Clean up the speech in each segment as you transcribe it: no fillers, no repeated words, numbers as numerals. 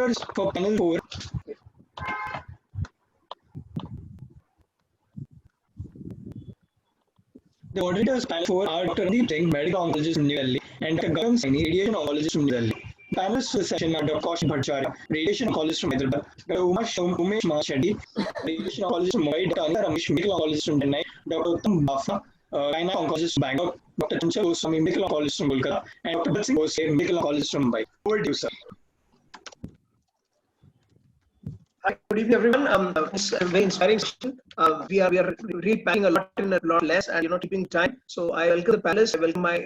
moderators for panel 4. The moderators panel 4 are Dr. Randeep Singh, medical oncologist from New Delhi, and Dr. Gautam Saini, radiation oncologist from New Delhi. Panelists for the session are Dr. Kaushik Bhattacharya, radiation oncologist from Hyderabad, Dr. Umesh Mahashetty, radiation oncologist from Mumbai, Dr. Anita Ramesh, medical oncologist from Chennai, Dr. Uttam Bafna, gynec oncologist from Bangalore, Dr. Chanchal Goswami, medical oncologist from Kolkata, and Dr. Bharat Singh Bose, medical oncologist from Mumbai. Over to you, sir. Hi, good evening, everyone. It's a very inspiring session. We are really packing a lot in a lot less, and keeping time. So I welcome the panelists. I welcome my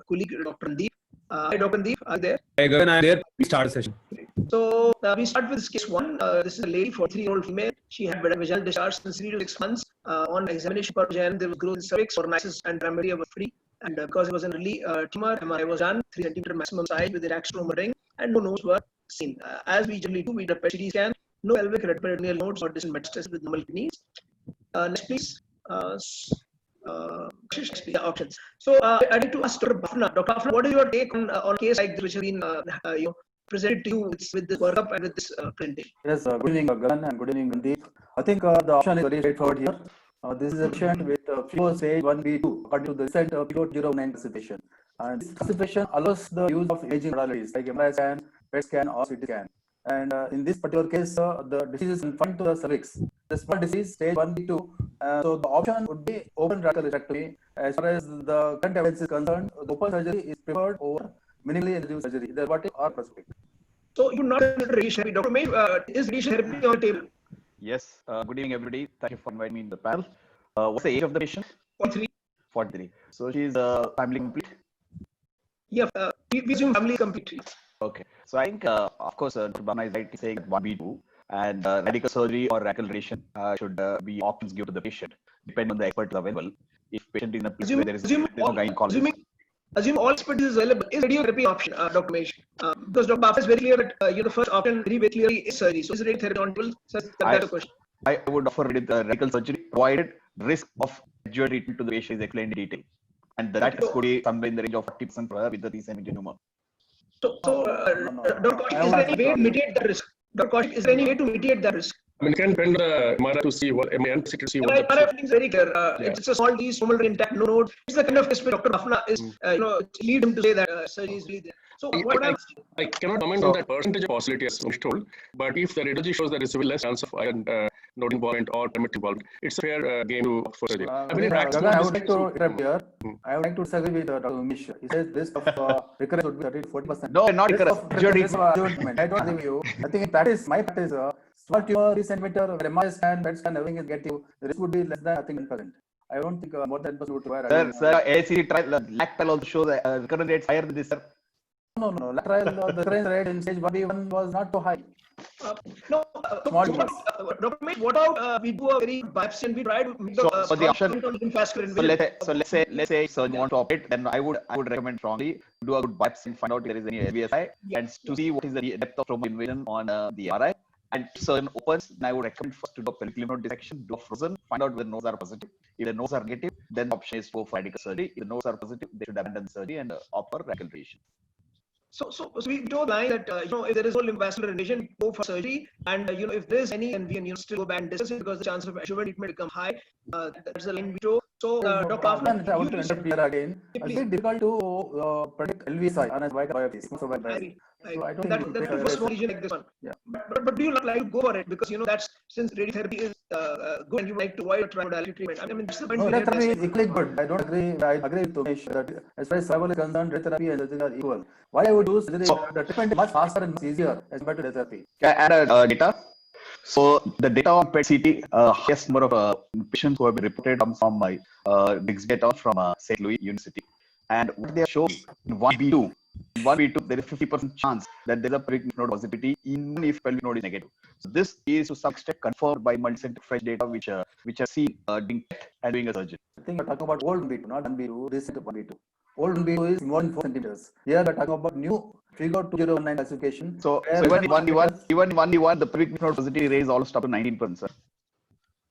colleague Dr. Randeep. Hi, Dr. Randeep. Are you there? Hi, Gagan. I'm there. We start the session. So we start with case one. This is a lady, 43-year-old female. She had vaginal discharge since 3 to 6 months. On examination per vaginal, there was growth in cervix, ornitis, and primary were free. And because it was an early tumor, MRI was done, 3 centimeter maximum size with an axonal ring, and no nodes were seen. As we generally do, we do a PET scan. No pelvic retroperitoneal nodes or distant metastasis with normal kidneys. Next, please. Options. So I need to ask Dr. Bafna. Dr. Bafna, what is your take on a case like this which has been presented to you with this workup and with this presentation? Yes, good evening, Gagan, and good evening, Randeep. I think the option is very straightforward here. This is a patient with FIGO stage 1B2 according to the recent FIGO 09 classification. And this classification allows the use of imaging modalities like MRI scan, PET scan, or CT scan. And in this particular case, the disease is confined to the cervix. The small disease, stage 1B2. So the option would be open radical hysterectomy. As far as the current evidence is concerned, the open surgery is preferred over minimally invasive surgery, either robotic or prosthetic. So you not consider radiation therapy. Dr. May, is radiation therapy on the table? Yes. Good evening, everybody. Thank you for inviting me in the panel. What's the age of the patient? 43. 43. So she's family complete? Yeah, we assume family complete. Okay. So I think, of course, Dr. Bhavna is right in saying that 1B2 and radical surgery or radical radiation should be options given to the patient, depending on the experts available. If patient is in a place where there is no gynecologist. Assume all expertise is available. Is radiotherapy option, Dr. Mesh? Because Dr. Bafna is very clear that the first option very clearly is surgery. So is radiotherapy on table? So that's the question. I would offer radical surgery, provided risk of adjuvant treatment to the patient is explained in detail. And that could be somewhere in the range of 40% for her with the recent tumor. So Dr. Kaushik, is there any way to mitigate the risk? Dr. Kaushik, is there any way to mitigate the risk? I mean, you can depend on MRI to see what MRI to see what. MRI is very clear. It's a small disease, pulmonary intact, no node. It's the kind of case where Dr. Bafna is, lead him to say that surgery is really there. So I cannot comment on that percentage of possibility as Umesh told, but if the radiology shows that there is a less chance of iron node involvement or primitive involvement, it's a fair game to for surgery. I would like to interrupt here. I would like to disagree with Dr. Umesh. He says this of recurrence would be 30 to 40%. No, not recurrence. I don't agree with you. I think in practice, my practice, small tumor, 3 centimeter, MRI scan, PET scan, everything is get you. The risk would be less than I think 10%. I don't think more than 10% would require. Sir, ACT trial, LAC trial also shows recurrence rates higher than this, sir. No. LAC trial, the recurrence rate in stage 1B1 was not so high. Dr. May, what about we do a very biopsy and we try to make the option. So let's say surgeon want to operate, then I would recommend strongly do a good biopsy and find out if there is any LVSI and to see what is the depth of stromal invasion on the MRI. And if surgeon opens, then I would recommend first to do a pelvic lymph node dissection, do a frozen, find out whether nodes are positive. If the nodes are negative, then the option is to go for radical surgery. If the nodes are positive, they should abandon surgery and opt for radical radiation. So we draw the line that if there is no lymphavascular invasion, go for surgery, and if there is any, and we still go back and discuss it because the chance of adjuvant treatment become high. That's the line we draw. So Dr. Bafna, I want to interrupt here again. It's very difficult to predict LVSI on a wide biopsy. So I don't think that's for small lesion like this one. Yeah. But do you not like to go for it because that's since radiotherapy is good and you like to avoid trimodality treatment. I mean, that's the point. No, radiotherapy is equally good. I don't agree. I agree with Umesh that as far as survival is concerned, radiotherapy and surgery are equal. Why I would do surgery? The treatment is much faster and much easier as compared to radiotherapy. Can I add data? So the data on PET CT, highest number of patients who have been reported comes from my next data from St. Louis University. And what they show in 1B2, there is 50% chance that there is a pelvic node positivity even if pelvic node is negative. So this is to some extent confirmed by multi-center fresh data which are seen doing PET and doing a surgery. I think we're talking about old 1B2, not 1B2, recent 1B2. Old 1B2 is more than 4 centimeters. Here we're talking about new FIGO 2019 classification. So even in 1B1, the pelvic node positivity rate is almost up to 19%, sir.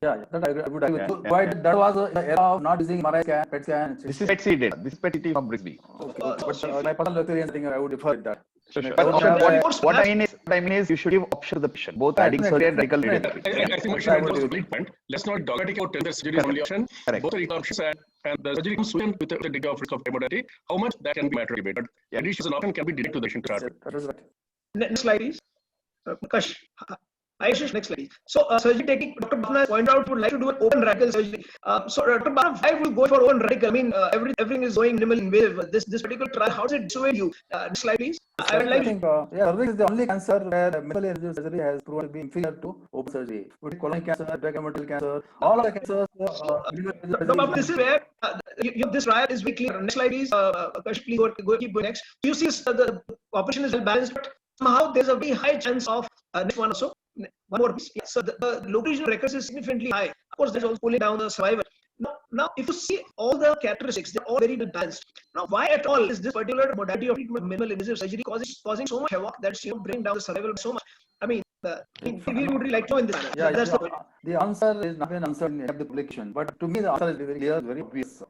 Yeah, that I would agree with you. But that was the era of not using MRI scan, PET scan. This is PET CT data. This is PET CT from Brisbane. Okay. But my personal experience, I think I would defer with that. Sure. Like, But we option, have what I mean is you should give option to the patient, both radical surgery and radical radiotherapy. I think Mahesh I would was a agree. great point. Let's not dogmatic about telling the surgery is the only option. Correct. Both are equal options, and the surgery comes with the degree of risk of mortality. How much that can be matter debate, but radiation is an option can be directed to the patient to start with. That is right. Next slide, please. Prakash. Ayush, next slide. Please. So, surgery technique, Dr. Bhavna pointed out, would like to do an open radical surgery. So, Dr. Bhavna, why would you go for open radical? I mean, everything is going minimally invasive. This particular trial, how does it dissuade you? Next slide, please. I would like I think, cervix is the only cancer where minimally invasive surgery has proven to be inferior to open surgery. With colon cancer, tracheostomal cancer, all of the cancers, minimally invasive Dr. Bhavna, surgery this is where this trial is very clear. Next slide, please. Prakash, please keep going next. You see, the population is well balanced, but somehow there's a very high chance of next one also. One more piece. Yeah. So the local regional recurrence is significantly high. Of course, there's also pulling down the survival. Now, if you see all the characteristics, they're all very well balanced. Now, why at all is this particular modality of treatment, minimal invasive surgery, causing so much havoc that's bringing down the survival so much? I mean, we would really like to know in this manner. Yeah, That's the answer is not been answered in any of the publication, but to me the answer is very clear, very obvious.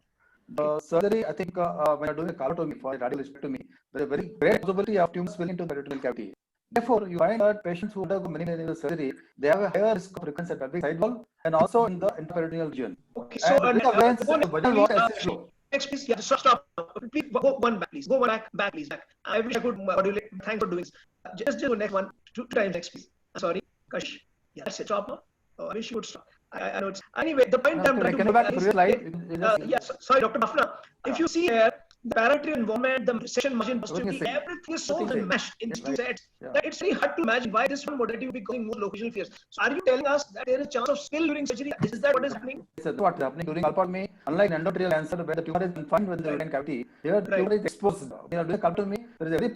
The surgery, I think, when you're doing a colostomy for a radialectomy, there is a very great possibility of tumors filling into the peritoneal cavity. Therefore, you find that patients who undergo minimal invasive surgery, they have a higher risk of recurrence at pelvic side wall and also in the interperitoneal region. okay. So, And with the veins, the vaginal wall assist flow. next, please. Yeah, stop. Please go one back, please. Go one back, please. Back. I wish I could modulate. Thanks for doing this. Just do next one. Two times next, please. Sorry, Kash. Yeah, that's it. Stop now. Oh, I wish you would stop. I know it's anyway. The point I'm trying to Can you back to make previous slide? yes, sorry, Dr. Bhavna. If you see here, the parietal involvement, the section margin positivity, everything is so meshed in two sets that it's very hard to imagine why this one modality would be causing more locational fears. So are you telling us that there is a chance of spill during surgery? Is that what is happening? So what is happening during colpotomy, unlike endometrial cancer where the tumor is confined within the uterine cavity, here the tumor is exposed. When you are doing colpotomy, there is a very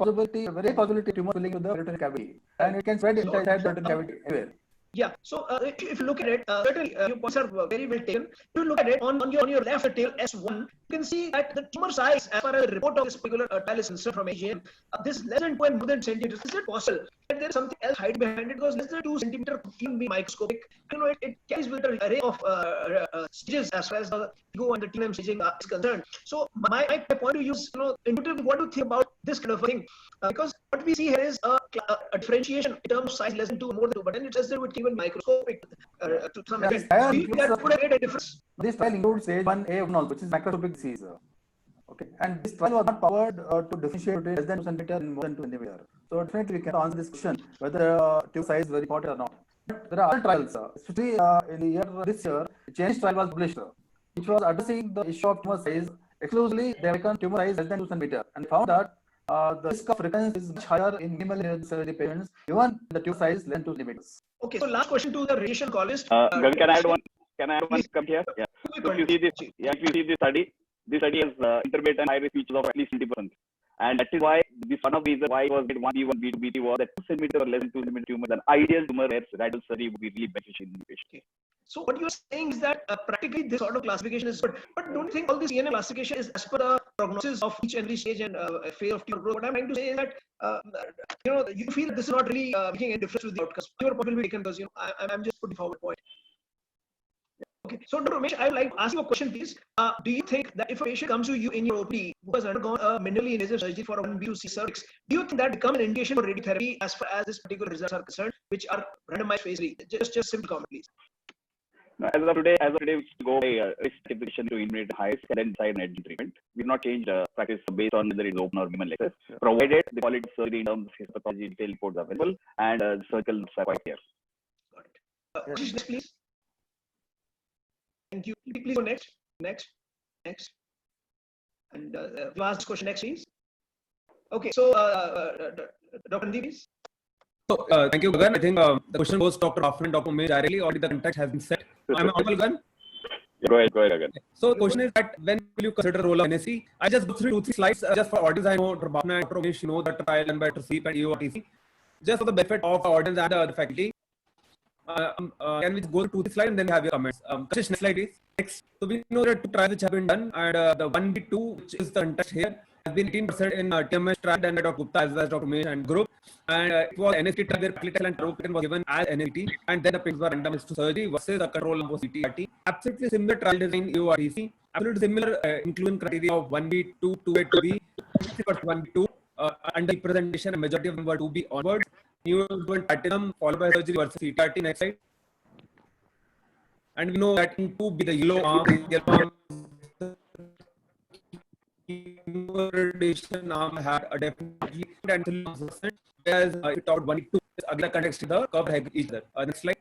possibility tumor filling with the peritoneal cavity, and it can spread inside the peritoneal cavity anywhere. Yeah. So if you look at it, certainly your points are very well taken. If you look at it on your left tail S1, you can see that the tumor size, as per a report of this particular trial is concerned from AGM, this is less than 2 and more than centimeters. Is it possible that there is something else hiding behind it? Because less than 2 centimeters can be microscopic. You know, it carries with an array of stages as far as the ego and the TNM staging is concerned. So my point to use, intuitively, what do you think about this kind of a thing? Because what we see here is a differentiation in terms of size less than 2, more than 2, but then it's just with even microscopic to some extent. Do you think that would have made a difference? This trial includes stage 1A also, which is macroscopic disease. Okay, and this trial was not powered to differentiate between less than 2 centimeter and more than 2 centimeter. So definitely we can answer this question whether tumor size is very important or not. But there are other trials, especially in the year this year, a Chinese trial was published, which was addressing the issue of tumor size exclusively. They have taken tumor size less than 2 centimeter and found that the risk of recurrence is much higher in minimal invasive surgery patients, even the tumor size less than 2 centimeters. Okay, so last question to the radiation oncologist. Can I add one? Come here? Yeah. So if you see this, if you see this study has intermittent high risk features of at least 20%. And that is why this one of the reasons why it was grade 1B, 1B, 2B was that 2 centimeter or less than 2 centimeter tumor, an ideal tumor where radical surgery would be really beneficial in the patient. Okay. So what you're saying is that practically this sort of classification is good, but don't you think all this DNA classification is as per the prognosis of each and every stage and phase of tumor growth? What I'm trying to say is that you feel that this is not really making any difference with the outcomes. Your point will be taken because I'm just putting forward a point. Okay, so Dr. Ramesh, I would like to ask you a question, please. Do you think that if a patient comes to you in your OPD who has undergone a minimally invasive surgery for a 1B2C cervix, do you think that becomes an indication for radiotherapy as far as this particular results are concerned, which are randomized phase 3? Just simple comment, please. No, as of today, we go by risk classification to eliminate the highest and then decide on adjuvant treatment. We've not changed practice based on whether it's open or minimal access, provided the quality of surgery in terms of histopathology detail reports are available and surgical notes are quite clear. Got it. Next, please. Thank you. Please go next. And you ask this question next, please. Okay, so Dr. Nandi, please. So, thank you, Gagan. I think the question goes to Dr. Hoffman and Dr. Umesh directly. Already the context has been set. I'm audible, Gagan. Go ahead again. So the question is that when will you consider role of NSC? I just go through 2-3 slides just for audience. I know Dr. Bhavna and Dr. Umesh know the trial done by Dr. Seep and EORTC. Just for the benefit of the audience and the faculty. Can we go to 2-3 slides and then have your comments? Kashish, next slide, please. Next. So we know that 2 trials which have been done, and the 1B2, which is the untouched here, has been 18% in TMS trial done by Dr. Gupta as well as Dr. Umesh and group. And it was NST trial where paclitaxel and carboplatin was given as NST, and then the patients were randomized to surgery versus the control was CTRT. Absolutely similar trial design EORTC. Absolutely similar inclusion criteria of 1B2, 2A, 2B, 1B2. and the presentation, a majority of them were 2B onwards. Neoadjuvant platinum followed by surgery versus CTRT. Next slide. And we know that in 2B, the yellow arm radiation arm had a definitely and 3%, whereas if it out 1 2 other context to the curve have each other. Next slide.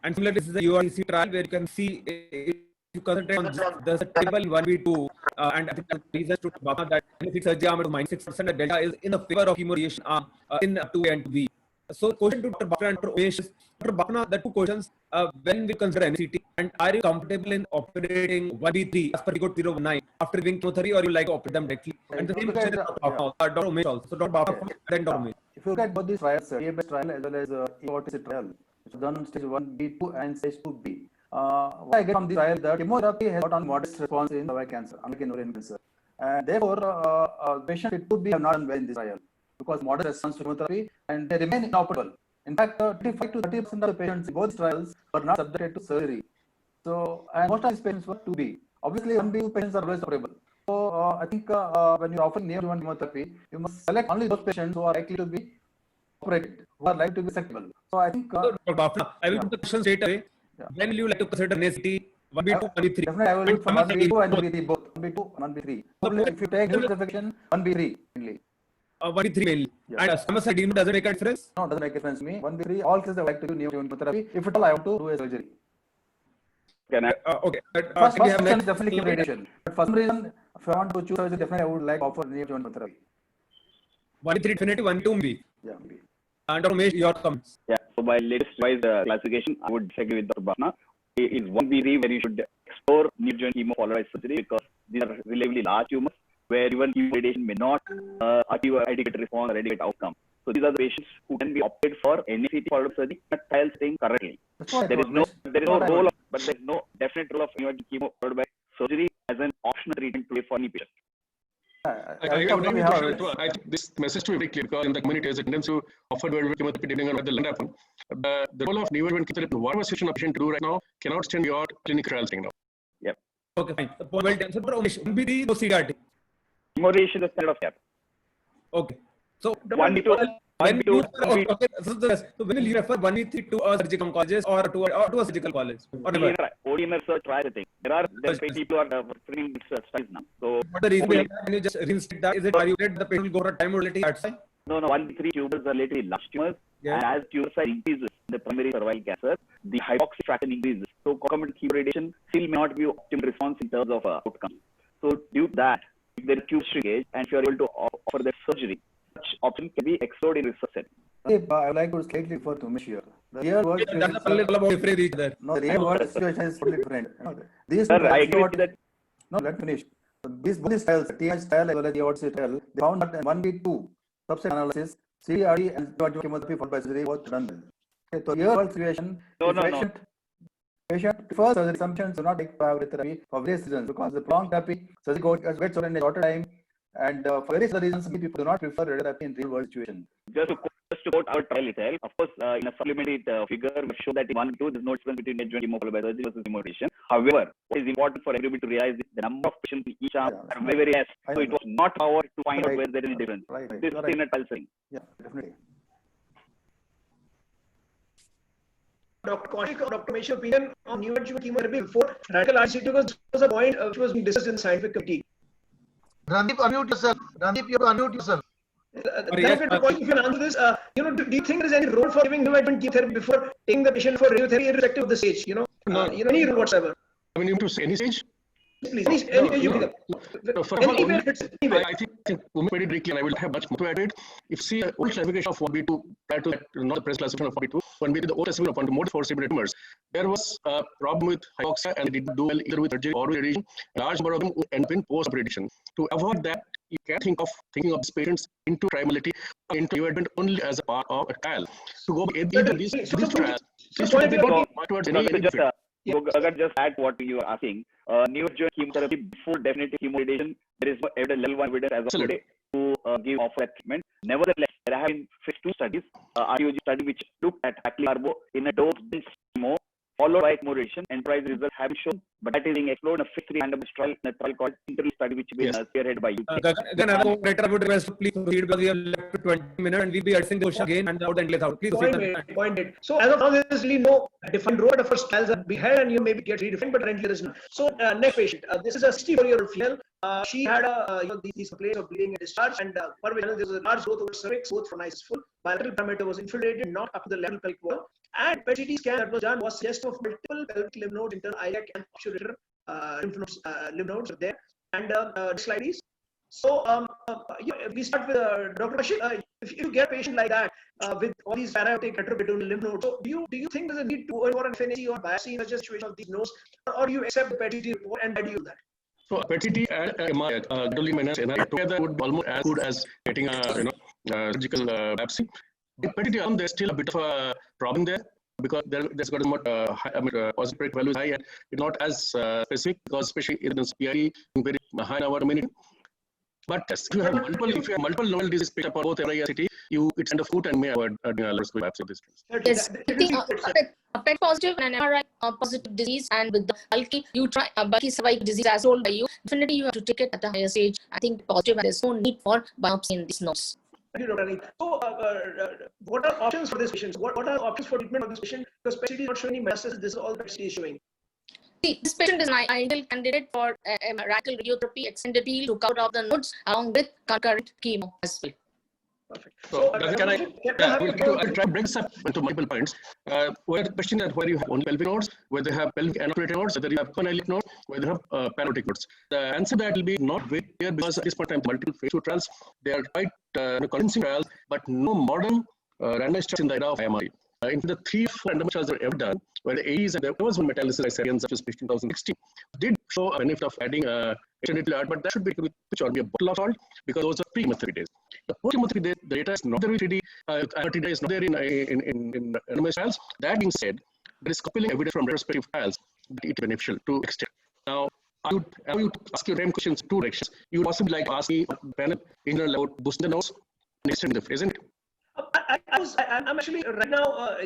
And similarly, this is the URCC trial where you can see if you concentrate on the table in 1v2, and I think the reason to that benefit surgery arm is -6%, the delta is in the favor of chemoradiation arm in 2A and 2B. So, question to Dr. Bhakna and Dr. Umesh is, Dr. Bhakna, the two questions, when we consider NCT, and are you comfortable in operating 1v3 as per Code 019 after giving chemotherapy, or you like to operate them directly? And the same question is Dr. Umesh also. So, Dr. Bhakna, then Dr. Umesh. If you look at both these trials, EABS trial as well as EOTC trial, which is done on stage 1B2 and stage 2B. What I get from the trial that chemotherapy has got on modest response in ovarian cancer, unlike in ovarian cancer. And therefore, patient it could be have not done well in this trial because moderate response to chemotherapy and they remain inoperable. In fact, 25 to 30% of the patients in both trials were not subjected to surgery. So, and most of these patients were 2B. Obviously, 1B patients are always operable. So, I think when you're offering neoadjuvant chemotherapy, you must select only those patients who are likely to be operated, who are likely to be resectable. So, I think. Dr. Bhakna, I will put the question straight away. Yeah. When will you like to consider NCT 1B2, 1B3? Definitely, I will look for 1B2 and 1B3 both. 1B2, 1B3. Probably if you take infection, 1B3 mainly. 1B3 mainly. Yeah. And spermicide doesn't make a difference? No, it doesn't make a difference to me. 1B3, all cases I would like to do neoadjuvant chemotherapy. If at all, I have to do a surgery. Can I? Okay. First Can we have option is next? definitely radiation. But for some reason, if I want to choose surgery, definitely I would like to offer neoadjuvant chemotherapy. 1B3 definitely, 1B2 Yeah, maybe. And Dr. Umesh, your comments. Yeah. So by latest revised classification, I would disagree with Dr. Bhakna. It is 1B3 where you should explore neoadjuvant chemo followed by surgery because these are relatively large tumors where even chemo radiation may not achieve an adequate response or adequate outcome. So these are the patients who can be opted for NCT followed by surgery, but trial staying currently. There is no role, but there is no definite role of neoadjuvant chemo followed by surgery as an optional treatment today for any patient. I think this message to be very clear because in the community there's a tendency to offer chemotherapy depending on what the land happen. The role of neoadjuvant chemotherapy, whatever situation a patient to do right now, cannot stand your clinical trials right now. Yep. Okay, fine. Well done. So, Dr. Umesh, 1B3 or CRT? Chemoradiation is the standard of care. Okay. So, 1B2. when you, okay, so when will you refer 1B3 to a surgical oncologist or to a surgical college? ODM research trial thing. There are people who are offering studies now. So what the reason behind that? Can you just reinstate that? Is it are you that the patient will go for time modality outside? No, 1B3 tumors are relatively large tumors, and as tumor size increases in the primary cervical cancer, the hypoxic fraction increases. So concomitant chemoradiation still may not be optimal response in terms of outcome. So due to that, if there is tumor shrinkage and if you are able to offer that surgery, such option can be explored in research setting. I would like to slightly refer to Umesh here. The real world situation the real world situation is totally different. These Sir, I agree with that. No, let me finish. These both trials, TH trial as well as the OTC trial, they found that in 1B2 subset analysis, CRT and neoadjuvant chemotherapy followed by surgery was done well. Okay, so real world situation, patient prefers surgery. Some patients do not take therapy for various reasons because the prolonged therapy, surgery gets over in a shorter time. And for various other reasons, many people do not prefer radiotherapy in real world situation. Just to quote our trial itself, of course, in a supplementary figure, we show that in 1 2, there's no difference between neoadjuvant chemo followed by surgery versus chemoradiation. However, what is important for everybody to realize is the number of patients in each arm are very, very less. So it was not our to find out where there is a difference. This is in a trial setting. Yeah, definitely. Dr. Kaushik, Dr. Umesh, opinion on neoadjuvant chemotherapy before radical RCT because was a point which was being discussed in the scientific committee. Randeep, unmute yourself. Randeep, you have to unmute yourself. If you can answer this, do you think there is any role for giving neoadjuvant chemotherapy before taking the patient for radiotherapy, irrespective of the stage? Any role whatsoever? I mean, to any stage? Please, any age you pick up. I think Umesh made it very clear, and I will have much more to add to it. If you see an old classification of 1B2, prior to that, not the press classification of 1B2, 1B2, the old classification of 1 more for severe tumors, there was a problem with hypoxia and they didn't do well either with surgery or with radiation. A large number of them end up in post-operation. To avoid that, you can thinking of these patients into trimality, into neoadjuvant only as a part of a trial. To go either these trials, this should be towards any benefit. Just add what you are asking. Neoadjuvant chemotherapy before definitive chemoradiation, there is no evidence, level 1 evidence as of today to give offer that treatment. Nevertheless, there have been phase 2 studies, RUG study which looked at Paclitaxel in a dose-dense chemo followed by more radiation. Enterprise results have been shown, but that is being explored in a phase 3 randomized trial, in a trial called Interval study, which has been spearheaded by UK. Again, another moderator, I would request to please proceed because we have left to 20 minutes and we'll be addressing the question again and out and let out. Please proceed. Point. So as of now, there is really no defined road. The first trials are being held and you maybe get redefined, but currently there is none. So next patient, this is a 64-year-old female. She had these complaints of bleeding and discharge, and per vaginal there was a large growth over cervix, both for nice is full. Bilateral parameter was infiltrated, not up to the lateral pelvic wall. And PET CT scan that was done was suggestive of multiple pelvic lymph nodes, internal iliac and obturator lymph nodes are there. And slide please. So we start with Dr. Bashir. If you get a patient like that with all these paratic retrobituminal lymph nodes, so do you think there's a need to go for an FNAC or biopsy in such a situation of these nodes, or do you accept the PET CT report and why do you do that? So PET CT and MRI, gadolinium NRI together would be almost as good as getting a surgical biopsy. The PET CT there's still a bit of a problem there because there's got more positive rate value is high and not as specific because especially in the PID very high in our community. But if you have multiple novel disease picked up on both MRI and CT, it's under foot and may avoid biopsy of this. Yes, I think a PET positive and an MRI positive disease, and with the bulky cervical disease as told by you, definitely you have to take it at a higher stage. I think positive, and there's no need for biopsy in these nodes. Thank you, Dr. Anil. So, what are options for this patient? What are options for treatment of this patient? Because PET CT is not showing any metastasis. This is all PET CT is showing. See, this patient is an ideal candidate for radical radiotherapy, extended field to cover up the nodes along with concurrent chemo as well. Perfect. So, I'll try to bring this up into multiple points. Where the question is whether you have only pelvic nodes, whether you have pelvic anoperated nodes, whether you have coniliac nodes, whether you have parotic nodes. The answer to that will be not very clear because at this point in time, multiple phase 2 trials, they are quite convincing trials, but no modern randomized trials in the era of MRI. In the 3 randomized trials that were ever done, where the AEs and there was one meta-analysis by Serians such as 2016, did show a benefit of adding extended art, but that should be which or be a bottle of salt because those are pre-chemotherapy days. The post-chemotherapy the data is not there with 3D, data is not there in randomized trials. That being said, there is compelling evidence from retrospective trials that it is beneficial to extend. Now, I would ask you the same questions 2 directions. You would possibly like to ask me panel in about boosting the nodes and extending the isn't it? I'm actually right now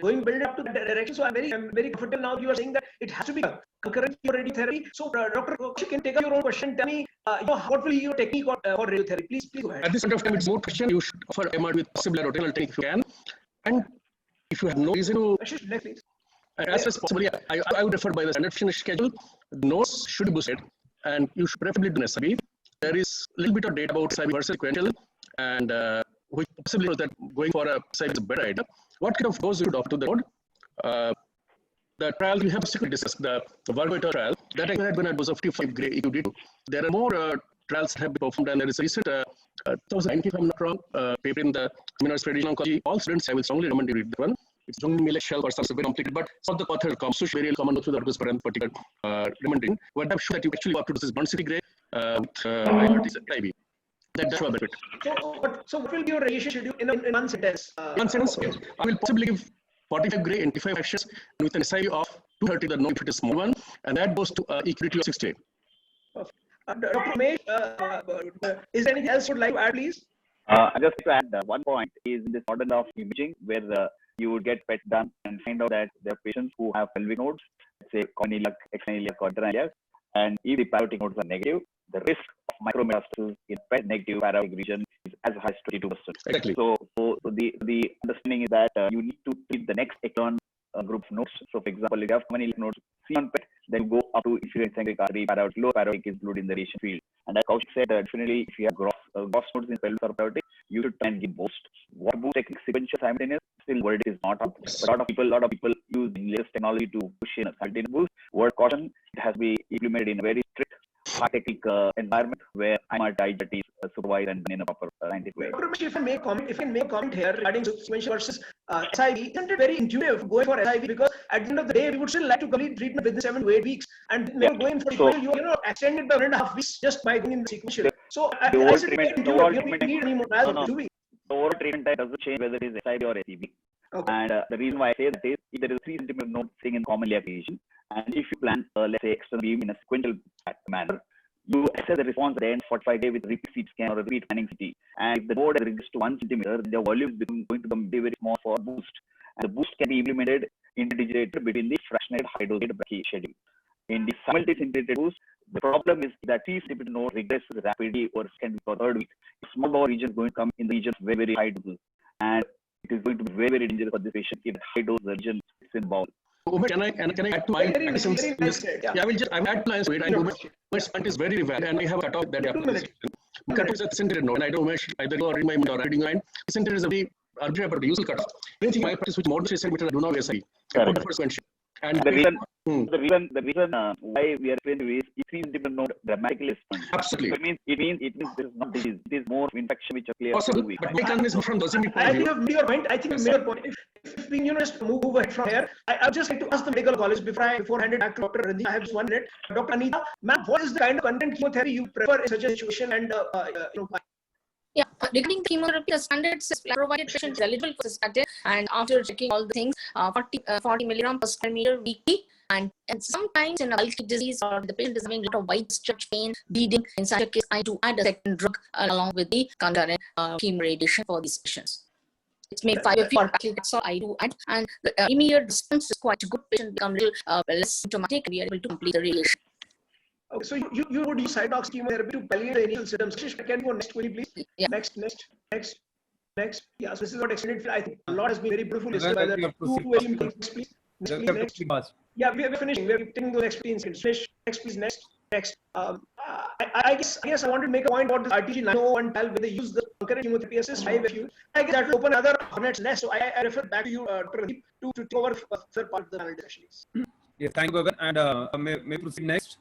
going build up to that direction. So I'm very comfortable now. You are saying that it has to be concurrent radiotherapy. So Dr. you can take up your own question. Tell me, what will be your technique for radiotherapy? Please go ahead. At this point of time, it's more question. You should offer MRI with possible rotational technique if you can, and if you have no reason to. As far as possible, yeah, I would refer by the standard finish schedule. The nodes should be boosted, and you should preferably do an SIB. There is a little bit of data about SIB versus sequential, and which possibly knows that going for a SIB is a better idea. What kind of dose you should offer to the node? The trial we have basically discussed, the Vargoiter trial, that had been a dose of 55 gray EQD2. There are more trials that have been performed, and there is a recent 2019, if I'm not wrong, paper in the Seminars for Radiation Oncology. All students, I will strongly recommend you read that one. It's Jung Milek Shell or something very complicated, but some of the author comes to very common through the articles for a particular recommending. But I'm sure that you actually go up to this bond city gray with IRTs and IB. That's a benefit. So what will be your radiation schedule in 1 sentence? 1 sentence, okay. I will possibly give 45 gray and 25 actions with an SIV of 230, the no if it is small one, and that goes to equity of 68. Dr. Umesh, is there anything else you would like to add, please? Just to add one point is in this model of imaging where you would get PET done and find out that there are patients who have pelvic nodes, let's say coniliac, extrailiac, or interiliac, and if the parotic nodes are negative, the risk of micrometastasis in PET negative parotic region is as high as 22%. Exactly. So the understanding is that you need to treat the next echelon group of nodes. So, for example, if you have coniliac nodes, see on PET, then go up to inferior eccentric artery, parotic, low parotic is included in the radiation field. And as Kaushik said, definitely if you have gross nodes in pelvis or parotic, you should try and give boost. What boost technique sequential simultaneous? Still, word is not up. But a lot of people use the latest technology to push in a simultaneous boost. Word caution, it has to be implemented in a very strict high-technique environment where IMRT is supervised and done in a proper scientific way. Dr. Umesh, if I make a comment here regarding sequential versus SIV, isn't it very intuitive going for SIV? Because at the end of the day, we would still like to complete treatment within 7 to 8 weeks, and never going for sequential, you extend it by 1.5 weeks just by going in the sequential. So the I said we need any more trials to be. The overall treatment time doesn't change whether it is SIV or SEV. Okay. And the reason why I say that is if there is a 3 centimeter node sitting in common iliac region, and if you plan, let's say, external beam in a sequential manner, you assess the response at the end 45 days with repeat CT scan or a repeat panning CT. And if the node has reduced to 1 centimeter, the volume is going to become very, very small for boost. And the boost can be implemented integrated between the fractionated high dose brachy schedule. In the simultaneous integrated use, the problem is that these inhibitor node regress rapidly or can be third week. Small bowel region is going to come in the region very, very high doses, and it is going to be very, very dangerous for this patient if the high dose region is in bowel. Umesh, can I add to my since I will add to answer it. And Umesh's point is very valid, and I have a cutoff that cutoff is a centered node, and I don't Umesh either go or read my mind or reading line. Centered is a very arbitrary but useful cutoff. Anything I practice which more than 6 centimeter do not SI. The first mention. And the reason why we are trying to is increase the node dramatically expands. Absolutely. So it means there is not disease. It is more infection which are clear. Possible, but mechanism from doesn't be I think you've made your point. I think you've made your point. If we just move ahead from here, I would just like to ask the medical college before handing back to Dr. Randeep. I have just 1 minute. Dr. Anita, ma'am, what is the kind of content chemotherapy you prefer in such a situation? And Yeah, regarding the chemotherapy, the standard provided patient is eligible for cisplatin, and after checking all the things, 40 milligram per square meter weekly. And sometimes in a bulky disease or the patient is having a lot of white stretch pain, bleeding, in such a case, I do add a second drug along with the concurrent chemoradiation for these patients. It's made 5 of you or paclitaxel, I do add, and the immediate response is quite good. Patient become a little less symptomatic, and we are able to complete the radiation. Okay, so you would use cytotoxic chemotherapy to palliate the initial symptoms. Can you go next, will you please? Yeah. Next. Yeah, so this is what extended. I think a lot has been very beautiful. Next, please. Next. Yeah, we are finishing. We are taking those experiences. Next, please. Next. I guess I want to make a point about this RTG 901 trial where they use the concurrent chemotherapy assist 5FU. I guess that will open another hornet's nest. So I refer back to you, Dr. Randeep, to take over third part of the panel discussion. Yes, thank you, Gagan. And may proceed next.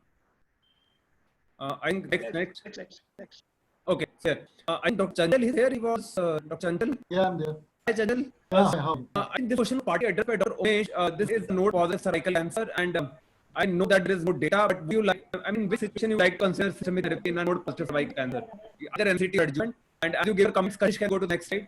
I think next. Okay, sir. I think Dr. Chandal is here. He was Dr. Chandal. Yeah, I'm there. Hi, Chandal. I think this question partly addressed by Dr. Umesh. This is node positive cervical cancer, and I know that there is no data, but do you like? I mean, which situation you like to consider systemic therapy in a node positive cervical cancer? Either NCT or adjuvant. And as you give your comments, Kanish can go to the next slide.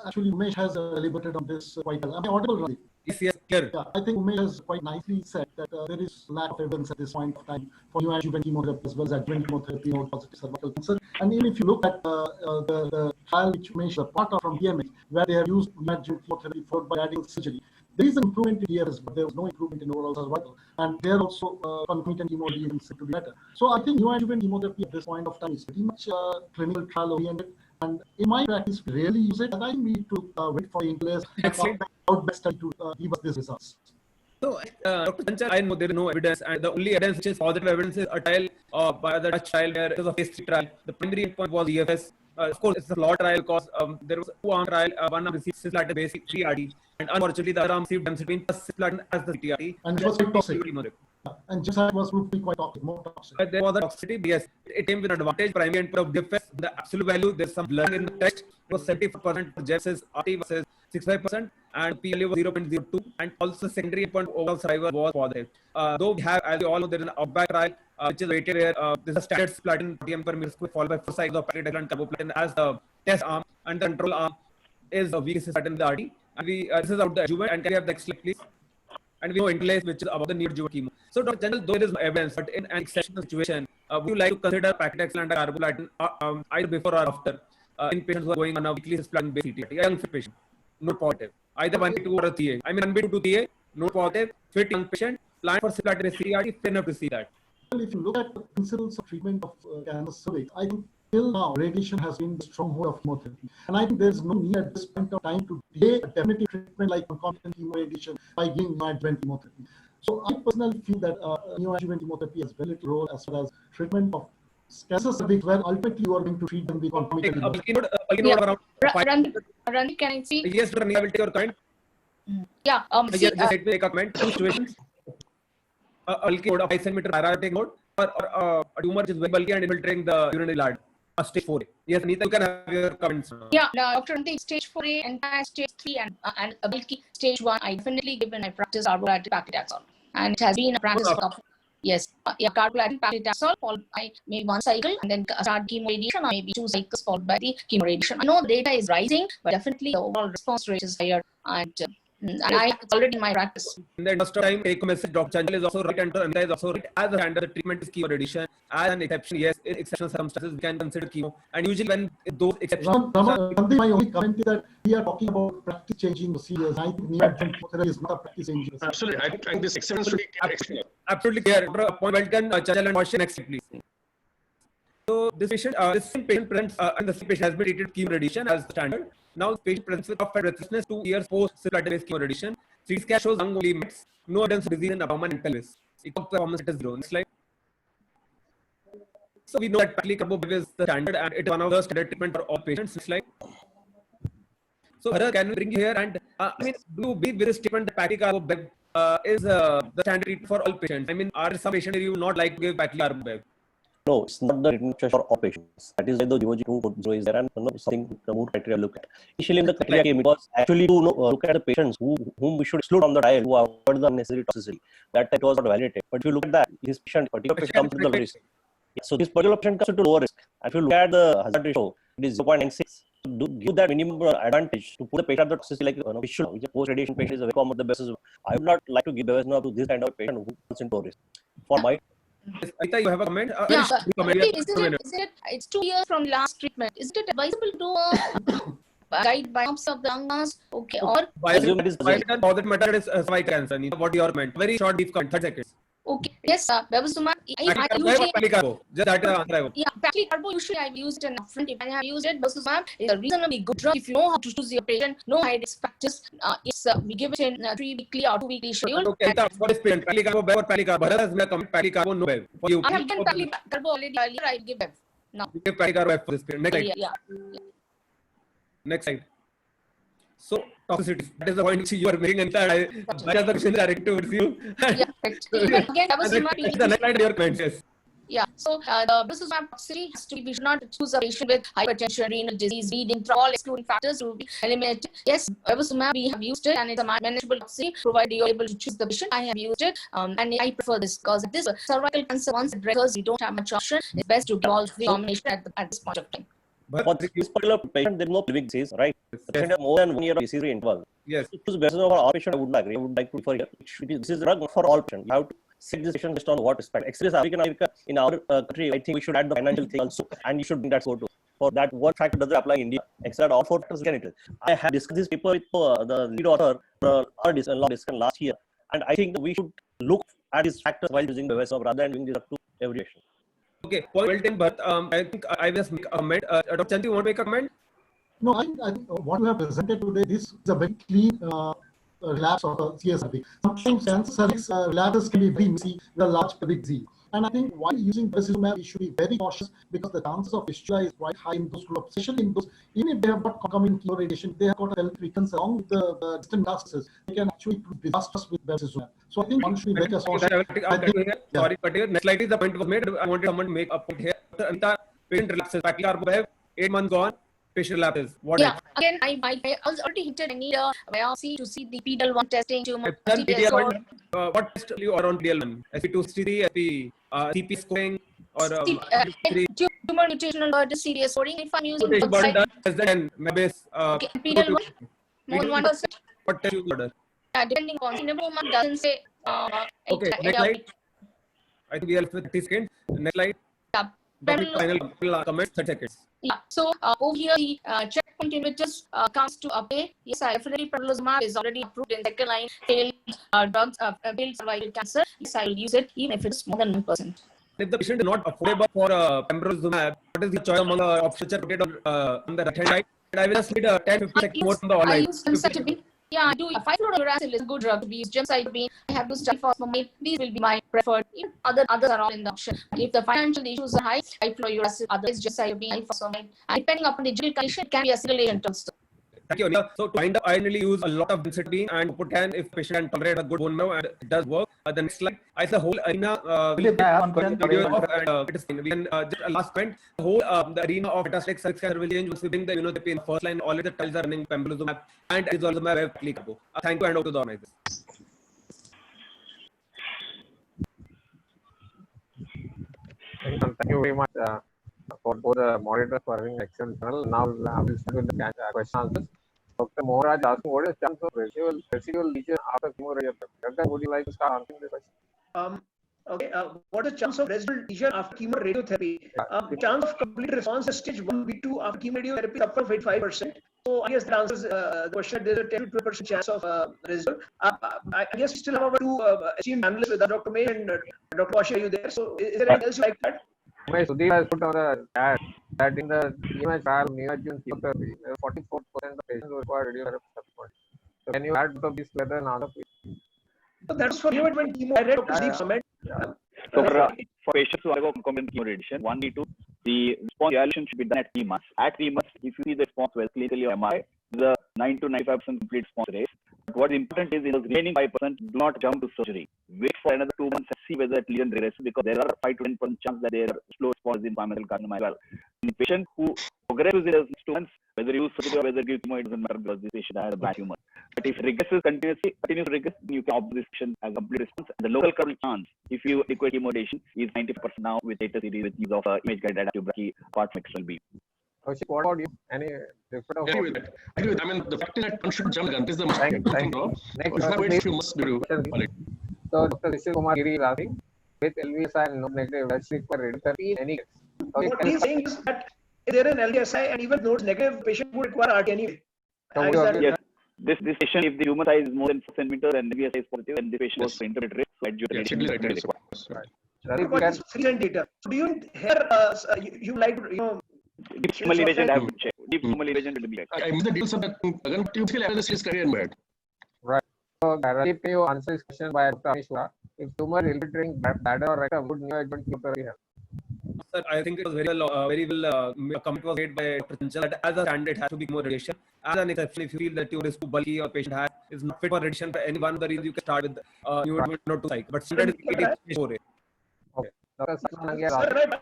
Actually, Umesh has deliberated on this quite well. Am I audible, Randeep? Yes, clear. Yeah, I think Umesh has quite nicely said that there is lack of evidence at this point of time for neoadjuvant chemotherapy as well as adjuvant chemotherapy or positive cervical cancer. And even if you look at the trial which Umesh is a part of from DMH, where they have used neoadjuvant chemotherapy followed by adding surgery, there is an improvement in DRS, but there was no improvement in overall survival. And there also concomitant chemotherapy seem to be better. So I think neoadjuvant chemotherapy at this point of time is pretty much clinical trial oriented. And in my practice, we rarely use it, and I think we need to wait for the interest out best study to give us these results. So, Dr. Chanchal, I know there is no evidence, and the only evidence which is positive evidence is a trial by the Dutch trial where it was a phase 3 trial. The primary endpoint was EFS. Of course, it's a flawed trial because there was a 2-arm trial. One arm received cisplatin based 3RT, and unfortunately, the other arm received gemcitabine plus cisplatin as the CTRT. And it was quite toxic. And gemcitabine was proved to be quite toxic, more toxic. There was a toxicity, but yes, it came with an advantage. Primary endpoint of DFS, the absolute value, there's some blurring in the text. It was 74% for GEPSIS, RT versus 65%, and PLA was 0.02, and also secondary endpoint overall survival was positive. Though we have, as you all know, there is an outback trial which is rated where this is a standard cisplatin 40 per meter square followed by 4 cycles of paclitaxel and carboplatin as the test arm, and the control arm is weak cisplatin in the RT. And we this is about the adjuvant, and can we have the next slide, please? And we know interlace, which is about the neoadjuvant chemo. So, Dr. General, though there is no evidence, but in an exceptional situation, would you like to consider paclitaxel and carboplatin either before or after in patients who are going on a weekly cisplatin-based CTRT, a young fit patient, no positive, either 1B2 or a 3A. I mean, 1B2 to 3A, no positive, fit young patient, plan for cisplatin-based CTRT, fair enough to see that. Well, if you look at the principles of treatment of cancer cervix, I think till now radiation has been the stronghold of chemotherapy, and I think there is no need at this point of time to delay a definitive treatment like concomitant chemoradiation by giving neoadjuvant chemotherapy. So I personally feel that neoadjuvant chemotherapy has very little role as far as treatment of cancer cervix, where ultimately you are going to treat them with concomitant chemotherapy. Randeep, can I see? Yes, Dr. Nia will take your comment. Yeah. Just let me take a comment. Two situations. A bulky node, a 5 centimeter pyrotic node, or a tumor which is very bulky and infiltrating the urinary gland. Stage 4A. Yes, Anita, you can have your comments. Yeah, Dr. Randeep, stage 4A, entire stage 3, and a bulky stage 1. I definitely give in my practice carboplatin paclitaxel, and it has been a practice for yes, carboplatin paclitaxel followed by maybe 1 cycle, and then start chemoradiation, or maybe 2 cycles followed by the chemoradiation. I know the data is rising, but definitely the overall response rate is higher, and And it's already in my practice. In the interest of time, take a message. Dr. Chanchal is also right, and Anita is also right. As a standard, the treatment is chemo radiation. As an exception, yes, in exceptional circumstances, we can consider chemo. And usually, when those exceptions, Randeep, my only comment is that we are talking about practice changing procedures. I think neoadjuvant chemotherapy is not a practice changing procedure. Absolutely. I think this exception should be exceptional. absolutely clear. Point well done, Chanchal and Kaushik. Next, please. So this same patient presents, and the same patient has been treated with chemo radiation as standard. Now, the patient presents with cough and breathlessness 2 years post cisplatin-based chemo radiation. CT scan shows lung only mets, no evidence of disease in abdomen and pelvis. ECOG performance is 0. Next slide. So we know that paclitaxel is the standard, and it is one of the standard treatment for all patients. Next slide. So, Bharat, can we bring you here? And I mean, do you believe with this treatment that paclitaxel is the standard treatment for all patients? I mean, are there some patients where you would not like to give paclitaxel? No, it's not the treatment for all patients. That is why the GOG 2.0 is there, and something the more criteria look at. Initially, in the criteria came, it was actually to look at the patients whom we should exclude from the trial, who avoid the unnecessary toxicity. That it was not validated. But if you look at that, this particular patient comes with the low risk. So this particular patient comes into lower risk. And if you look at the hazard ratio, it is 0.96. To give that minimum advantage to put the patient at the toxicity like fistula, which is post-radiation patient is a very common the basis. I would not like to give bevacizumab to this kind of patient who comes into low risk. For my Aita, you have a comment? Yeah, it's 2 years from last treatment. Is it advisable to guide biopsy of the lung mass? Okay, or for that matter, it is cervical cancer. What your comment? Very short, brief comment, 30 seconds. okay, yes, bevacizumab. Just that answer. Yeah, paclitaxel usually I've used it upfront. If I have used it, bevacizumab is a reasonably good drug. If you know how to choose your patient, no high risk factors. We give it in 3 weekly or 2 weekly schedule. Okay, what is patient? Paclitaxel, bev or paclitaxel? Bharat has made comment paclitaxel, no bev. For you, I have given paclitaxel already earlier. I give bev now. You give paclitaxel bev for this patient. Next slide. Yeah. Next slide. So toxicity. That is the point which you are making, and I the question directed towards you. Yeah, correct. Again, bevacizumab. The next slide, your comments. Yes. Yeah, so the bevacizumab toxicity has to be, we should not choose a patient with hypertension, renal disease, bleeding, all excluding factors to be eliminated. Yes, bevacizumab, we have used it and it's a manageable toxicity provided you're able to choose the patient. I have used it and I prefer this because this cervical cancer, once it recurs, we don't have much option. It's best to give all three combination at this point of time. But for this particular patient, there is no living disease, right? The patient has more than 1 year of disease interval. Yes. To choose bevacizumab for all patients, I would not agree. I would like to refer here. This is a drug for all patients. You have to set this patient based on what respect. Express America in our country, I think we should add the financial thing also, and you should bring that so too. For that, what factor does it apply in India? Except all 4 factors can enter. I have discussed this paper with the lead author our discussion last year, and I think we should look at these factors while using bevacizumab rather than doing this up to every patient. Okay, point well taken, but I think I will just make a comment. Dr. Chanti, you want to make a comment? No, I think what we have presented today, this is a very clean relapse of a CSRV. Sometimes cancer cervix relapses can be very messy with a large pelvic disease. And I think while using bevacizumab, we should be very cautious because the chances of fistula is quite high in those groups, especially in those, even if they have got concomitant chemo radiation, they have got a pelvic recurrence along with the distant metastasis. They can actually prove disastrous with bevacizumab. So I think one should be very cautious. Sorry, but here, next slide is the point was made. I wanted someone to make a point here. Anita, patient relapses, paclitaxel, 8 months gone. Patient relapses. What yeah, again, I was already hinted. I need a biopsy to see the PD-L1 testing. What test you are on PD-L1? SP263, SP, CP scoring, or tumor mutational burden, CDS scoring. If I'm using then maybe PD-L1 more than 1%. What test you order? Depending on cinnamon doesn't say. Okay, next slide. I think we have 30 seconds. Next slide. Final comment, 30 seconds. Yeah, so over here, the checkpoint inhibitors comes to pay. Yes, definitely pembrolizumab is already approved in second line failed drugs, failed cervical cancer. Yes, I will use it even if it's more than 1%. If the patient is not affordable for pembrolizumab, what is the choice among the options put on the right-hand side? And I will just need 10-15 seconds more from the online. I use gemcitabine. Yeah, I do. 5-fluorouracil is a good drug to be used. Gemcitabine, I have used ifosfamide. These will be my preferred. If others are all in the option. If the financial issues are high, 5-fluorouracil, others gemcitabine, ifosfamide. And depending upon the genetic condition, it can be a single agent also. Thank you, Anita. So to wind up, I generally use a lot of gemcitabine and Putan if patient can tolerate a good bone marrow, and it does work. The next slide, I the whole arena. We can just a last point. The whole the arena of metastatic cervical cancer will change once we bring the immunotherapy in first line. All of the trials are running pembrolizumab and atezolizumab applicable. Thank you, and over to the organizers. Thank you very much for both the moderators for having excellent panel. Now I will start with the question answers. Dr. Moharaj asking what is the chance of residual lesion after chemoradiotherapy? Doctor, would you like to start answering this question? Okay, what is the chance of residual lesion after chemoradiotherapy? The chance of complete response is stage 1B2 after chemoradiotherapy is up to 85%. So I guess that answers the question. There's a 10 to 12% chance of residual. I guess we still have our two esteemed analysts with us, Dr. May and Dr. Kaushik. Are you there? So is there anything else you like that? Sudhir has put on the chat that in the EMS trial neoadjuvant chemotherapy, 44% of patients who require radiotherapy subsequent. So can you add both of these together and answer, please? So that's for neoadjuvant chemo. I read Dr. Deep's comment. So for patients who undergo concomitant chemoradiation, 1B2, the response evaluation should be done at 3 months. At 3 months, if you see the response well clinically or MRI, the 9 to 95% complete response rate. But what is important is in the remaining 5%, do not jump to surgery. Wait for another 2 months and see whether that lesion regresses, because there are 5 to 10% chance that their slow response is in pulmonary carcinoma as well. In patients who progress in the next 2 months, whether you use surgery or whether you give chemo, it doesn't matter, because this patient had a bad tumor. But if regresses continues to regress, you can observe this patient as a complete response. And the local coverage chance, if you adequate chemoradiation, is 90% now with data series with use of image-guided adaptive brachy apart from external beam. Kaushik, what about you? Any different? I agree with. I mean, the fact is that one should jump the gun. This is the most Thank important you. thing. If I wait a few months, do it. So Dr. Vishal Kumar Giri is asking, with LVSI and no negative, does it require radiotherapy in any case? What he's saying is that if there is an LVSI and even nodes negative, patient would require RT anyway. Yes. This patient, if the tumor size is more than 4 centimeters and LVSI is positive, and the patient goes for intermittent rape, so adjudication is required. This recent data. So do you here you like Deep thermal evasion, I have to check. Deep thermal evasion will be checked. I missed the details of that. Again, you feel analysis career in bed. Right. So Rajeev, can you answer this question by Dr. Amishwara? If tumor infiltrating bladder or rectum, would neoadjuvant chemotherapy help? Sir, I think it was very well comment was made by Dr. Chanchal that as a standard it has to be more radiation. As an exception, if you feel that tumor is too bulky or patient is not fit for radiation for any one of the reasons, you can start with neoadjuvant not to cycle. But standard is 84. Okay. Dr. Sakshi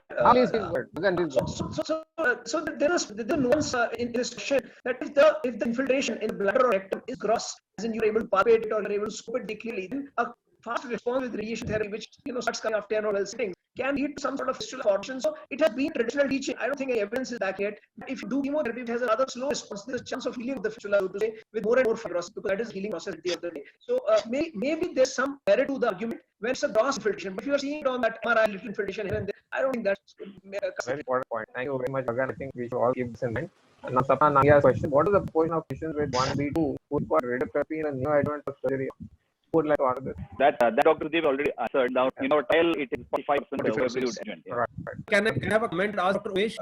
So there is the nuance in this question that if the infiltration in the bladder or rectum is gross, as in you're able to palpate it or you're able to scope it clearly, then a fast response with radiation therapy, which starts coming after 10 or 12 sittings, can lead to some sort of fistula formation. So it has been traditional teaching. I don't think any evidence is back yet. But if you do chemotherapy, it has another slow response. There's a chance of healing of the fistula, so to say, with more and more fibrosis, because that is healing process at the end of the day. So maybe there's some merit to the argument when it's a gross infiltration. But if you are seeing it on that MRI little infiltration here and there, I don't think that's a very important point. Thank you very much. Again, I think we should all keep this in mind. Now, Sapna Nangia's question: what is the proportion of patients with 1B2 who require radiotherapy and neoadjuvant surgery? Who would like to answer this? That Dr. Dev already answered. Now, in our trial, it is 45% of adjuvant. Yeah. Right. Can I have a comment? Ask Dr. Umesh.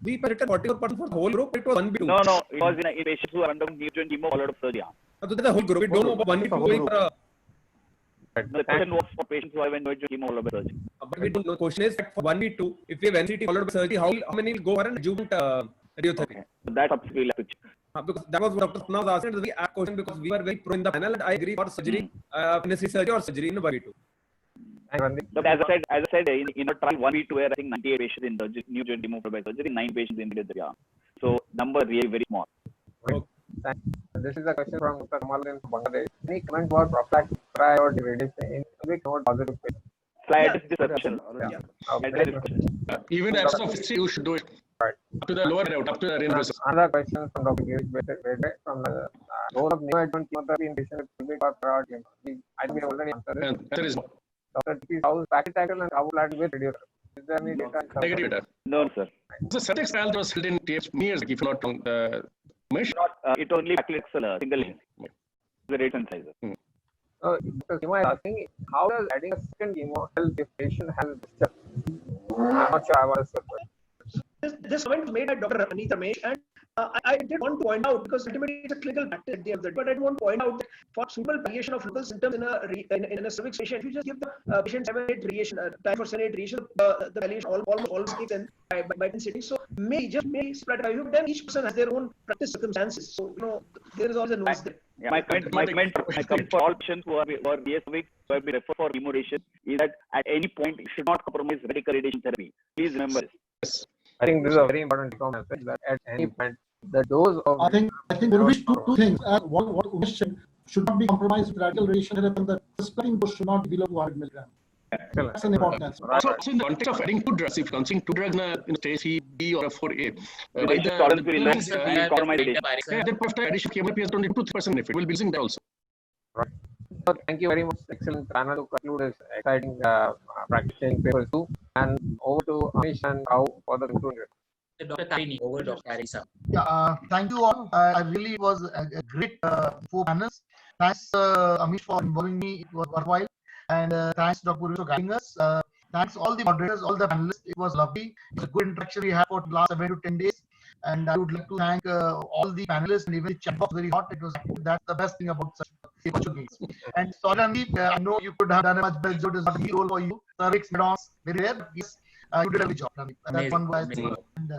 We predicted 44% for the whole group. It was 1B2. No, it was in patients who are undergoing neoadjuvant chemo followed up surgery. So that's the whole group. We don't know about 1B2. The question was for patients who have neoadjuvant chemo followed by surgery. But we don't know. The question is for 1B2, if we have NCT followed by surgery, how many will go for an adjuvant radiotherapy? Okay. So that obviously we'll have to check. Because that was what Dr. Sapna was asking. It was a very apt question because we were very pro in the panel, and I agree for surgery, necessary surgery or surgery in 1B2. As I said, in a trial 1B2 where I think 98 patients in the neoadjuvant chemo followed by surgery, 9 patients in radiotherapy arm. So number really very small. Okay. This is a question from Dr. Kamal from Bangladesh. Any comment about prophylactic prior to radiation in public node positive patients? Slide disruption. Even absence of history, you should do it. Right. Up to the lower route, up to the range. Another question from Dr. Girish from the role of neoadjuvant chemotherapy in patients with public or prior chemotherapy. I think we have already answered it. There is Dr. TP, how is paclitaxel and carboplatin with radiotherapy? Is there any data? Negative data. No, sir. The Celtics trial was held in TH years, if not wrong. It only paclitaxel single link. The rate and size. So, Dr. Sima is asking, how does adding a second chemo help if patient has discharge? I'm not sure I was This comment was made by Dr. Anita Ramesh, and I did want to point out, because ultimately it's a clinical practice at the end of the day, but I did want to point out that for simple palliation of local symptoms in a cervix patient, if you just give the patient 7-8 radiation, time for 7-8 radiation, the palliation almost kicks in by 10 sittings. So may spread out. Then each person has their own practice circumstances. So there is always a nuance there. Yeah, my comment for all patients who are BS cervix who have been referred for chemoradiation is that at any point you should not compromise radical radiation therapy. Please remember this. I think this is a very important message that at any point the dose of I think Urvish, two things. What Urvish said should not be compromised with radical radiation therapy, and the cisplatin dose should not be below 200 milligrams. Excellent. That's an important aspect. Also, in the context of adding two drugs, if considering two drugs in stage B or a 4A, With the tolerance to illness, we compromise radiation. then after addition chemotherapy has only 2-3% benefit. We'll be using that also. Right. So thank you very much. Excellent panel to conclude this exciting practice papers too. And over to Amish and how for the conclusion. Dr. Tarini, over Dr. Arisa. Yeah, thank you all. I really was a great 4 panels. Thanks, Amish, for involving me. It was worthwhile. And thanks, Dr. Puri, for guiding us. Thanks all the moderators, all the panelists. It was lovely. It was a good interaction we had for the last 7 to 10 days. And I would like to thank all the panelists and even the chat box very hot. It was that's the best thing about such virtual games. And sorry, Randeep, I know you could have done a much better job. It was not a key role for you. Cervix, Medons, very rare. Yes, you did a good job, Randeep. And that's one way. And